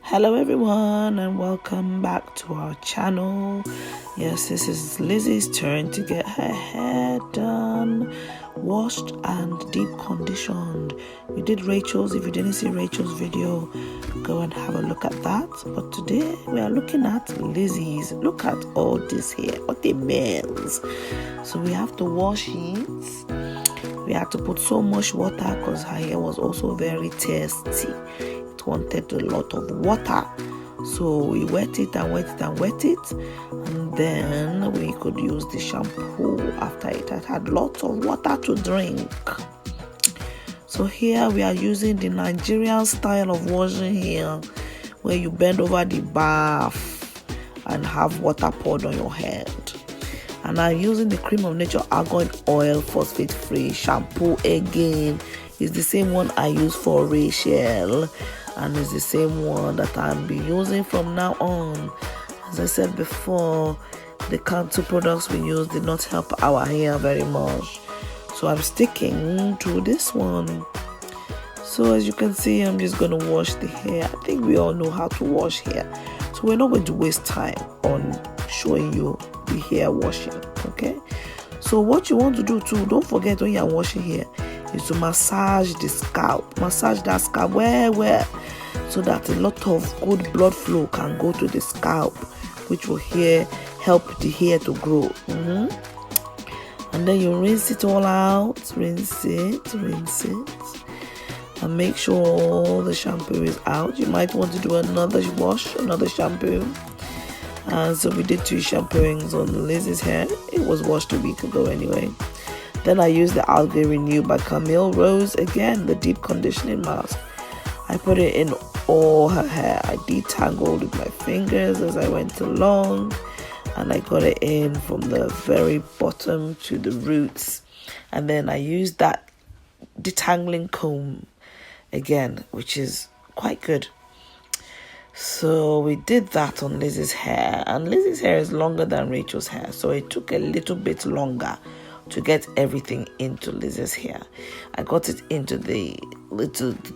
Hello everyone and welcome back to our channel. Yes, this is Lizzie's turn to get her hair done, washed and deep conditioned. We did Rachel's. If you didn't see Rachel's video, go and have a look at that. But today we are looking at Lizzie's. Look at all this hair, what it means. So we have to wash it. We had to put so much water because her hair was also very thirsty. Wanted a lot of water, so we wet it and wet it and wet it, and then we could use the shampoo after it had lots of water to drink. So here we are using the Nigerian style of washing hair, where you bend over the bath and have water poured on your head. And I'm using the Cream of Nature Argan Oil Phosphate Free shampoo again. It's the same one I use for Rachel, and it's the same one that I'll be using from now on. As I said before, the Cantu products we use did not help our hair very much, so I'm sticking to this one. So as you can see, I'm just going to wash the hair. I think we all know how to wash hair, so we're not going to waste time on showing you the hair washing. Okay, so what you want to do too, don't forget when you're washing hair, is to massage the scalp. Massage that scalp where so that a lot of good blood flow can go to the scalp, which will help the hair to grow. And then you rinse it all out. Rinse it, and make sure all the shampoo is out. You might want to do another wash, another shampoo. And so we did 2 shampooings on Lizzie's hair. It was washed a week ago anyway. Then I used the Algae Renew by Camille Rose, again the deep conditioning mask. I put it in all her hair. I detangled with my fingers as I went along, and I got it in from the very bottom to the roots. And then I used that detangling comb again, which is quite good. So we did that on Lizzie's hair, and Lizzie's hair is longer than Rachel's hair, so it took a little bit longer to get everything into Lizzie's hair. I got it into the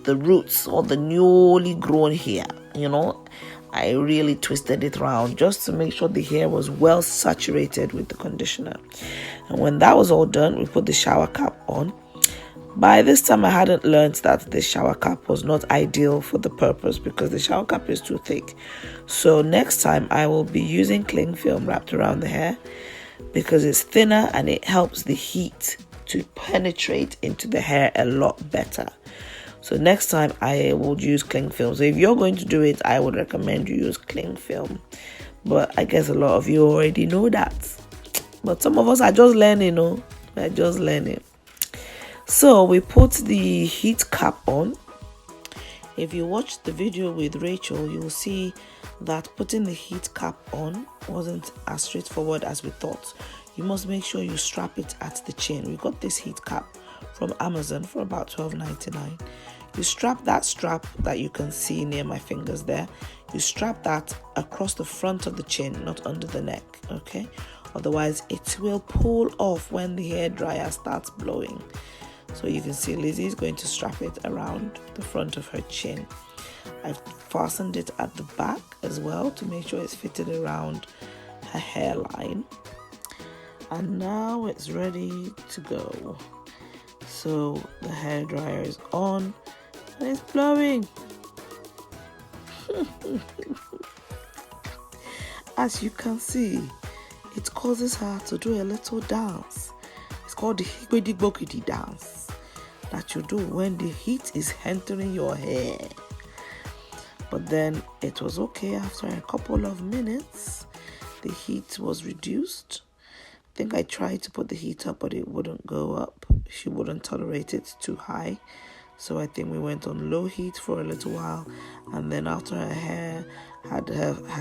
roots, or the newly grown hair. I really twisted it around just to make sure the hair was well saturated with the conditioner. And when that was all done, we put the shower cap on. By this time, I hadn't learned that the shower cap was not ideal for the purpose, because the shower cap is too thick. So next time I will be using cling film wrapped around the hair, because it's thinner and it helps the heat to penetrate into the hair a lot better. So next time I will use cling film. So if you're going to do it, I would recommend you use cling film. But I guess a lot of you already know that. But some of us are just learning, We're just learning. So we put the heat cap on. If you watched the video with Rachel, you'll see that putting the heat cap on wasn't as straightforward as we thought. You must make sure you strap it at the chin. We got this heat cap from Amazon for about $12.99. You strap that strap that you can see near my fingers there. You strap that across the front of the chin, not under the neck, okay? Otherwise, it will pull off when the hairdryer starts blowing. So you can see Lizzie is going to strap it around the front of her chin. I've fastened it at the back as well to make sure it's fitted around her hairline. And now it's ready to go. So the hairdryer is on and it's blowing. As you can see, it causes her to do a little dance. It's called the Higwedi dance that you do when the heat is entering your hair. But then it was okay after a couple of minutes. The heat was reduced. I think I tried to put the heat up, but it wouldn't go up. She wouldn't tolerate it too high. So I think we went on low heat for a little while. And then after her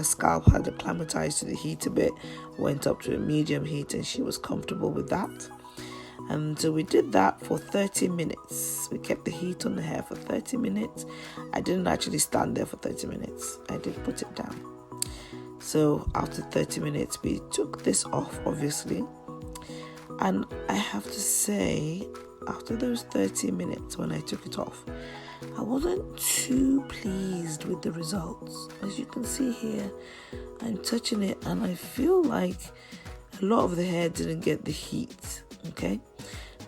scalp had acclimatized to the heat a bit, went up to a medium heat, and she was comfortable with that. And so we did that for 30 minutes. We kept the heat on the hair for 30 minutes. I didn't actually stand there for 30 minutes. I did put it down. So after 30 minutes, we took this off, obviously. And I have to say, after those 30 minutes, when I took it off, I wasn't too pleased with the results. As you can see here, I'm touching it and I feel like a lot of the hair didn't get the heat. Okay,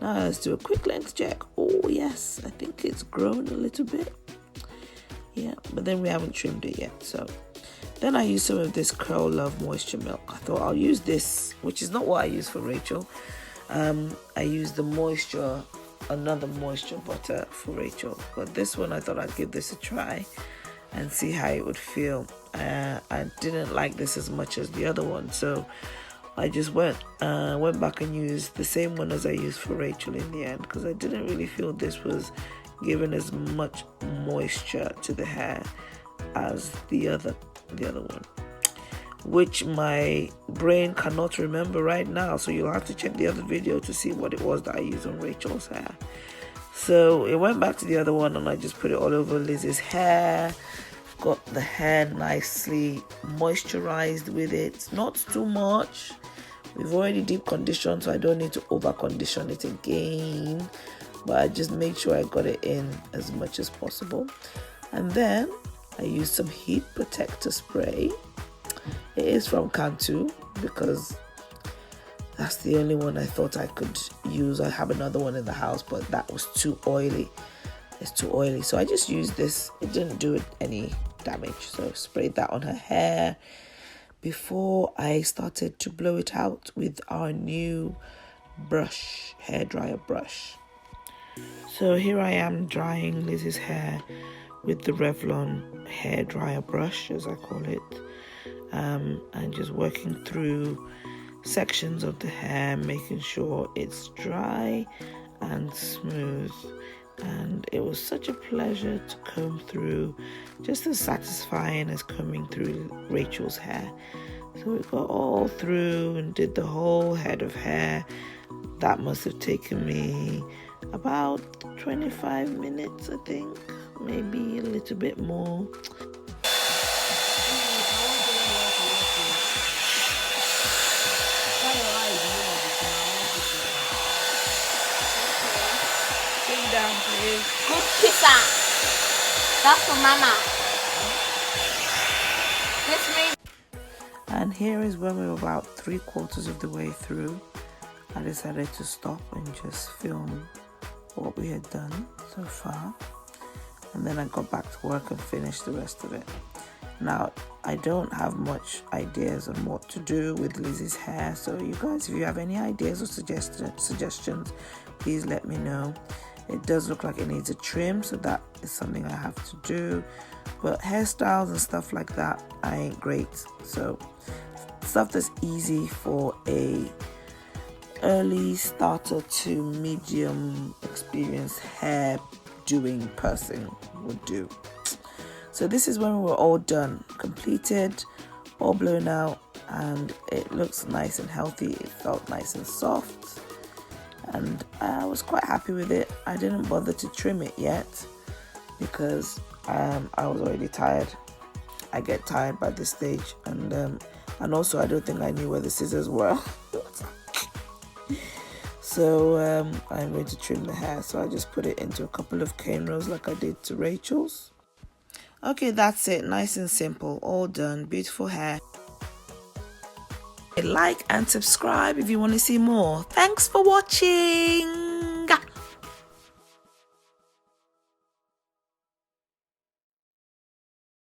now let's do a quick length check. Oh yes, I think it's grown a little bit. Yeah, but then we haven't trimmed it yet. So then I used some of this Curl Love Moisture Milk. I thought I'll use this, which is not what I use for Rachel. I used the another moisture butter for Rachel, but this one I thought I'd give this a try and see how it would feel. I didn't like this as much as the other one, so I just went back and used the same one as I used for Rachel in the end, because I didn't really feel this was giving as much moisture to the hair as the other one, which my brain cannot remember right now, so you'll have to check the other video to see what it was that I used on Rachel's hair. So it went back to the other one and I just put it all over Lizzie's hair. Got the hair nicely moisturized with it, not too much. We've already deep conditioned, so I don't need to over condition it again, but I just made sure I got it in as much as possible. And then I used some heat protector spray. It is from Cantu because that's the only one I thought I could use. I have another one in the house, but that was too oily. It's too oily, so I just used this. It didn't do it any damage, so I sprayed that on her hair before I started to blow it out with our new brush, hairdryer brush. So here I am drying Lizzie's hair with the Revlon hairdryer brush, as I call it, and just working through sections of the hair, making sure it's dry and smooth. And it was such a pleasure to comb through, just as satisfying as combing through Rachel's hair. So we got all through and did the whole head of hair. That must have taken me about 25 minutes, I think, maybe a little bit more. Down, please. Good pizza. That's for Mama. And here is when we were about 3/4 of the way through. I decided to stop and just film what we had done so far. And then I got back to work and finished the rest of it. Now, I don't have much ideas on what to do with Lizzie's hair. So you guys, if you have any ideas or suggestions, please let me know. It does look like it needs a trim, so that is something I have to do. But hairstyles and stuff like that, I ain't great. So stuff that's easy for a early starter to medium experienced hair doing person would do. So this is when we were all done, completed, all blown out, and it looks nice and healthy. It felt nice and soft, and I was quite happy with it. I didn't bother to trim it yet because I was already tired. I get tired by this stage, and also I don't think I knew where the scissors were. So I'm going to trim the hair. So I just put it into a couple of cane rows like I did to Rachel's. Okay, that's it. Nice and simple. All done. Beautiful hair. Like and subscribe if you want to see more. Thanks for watching.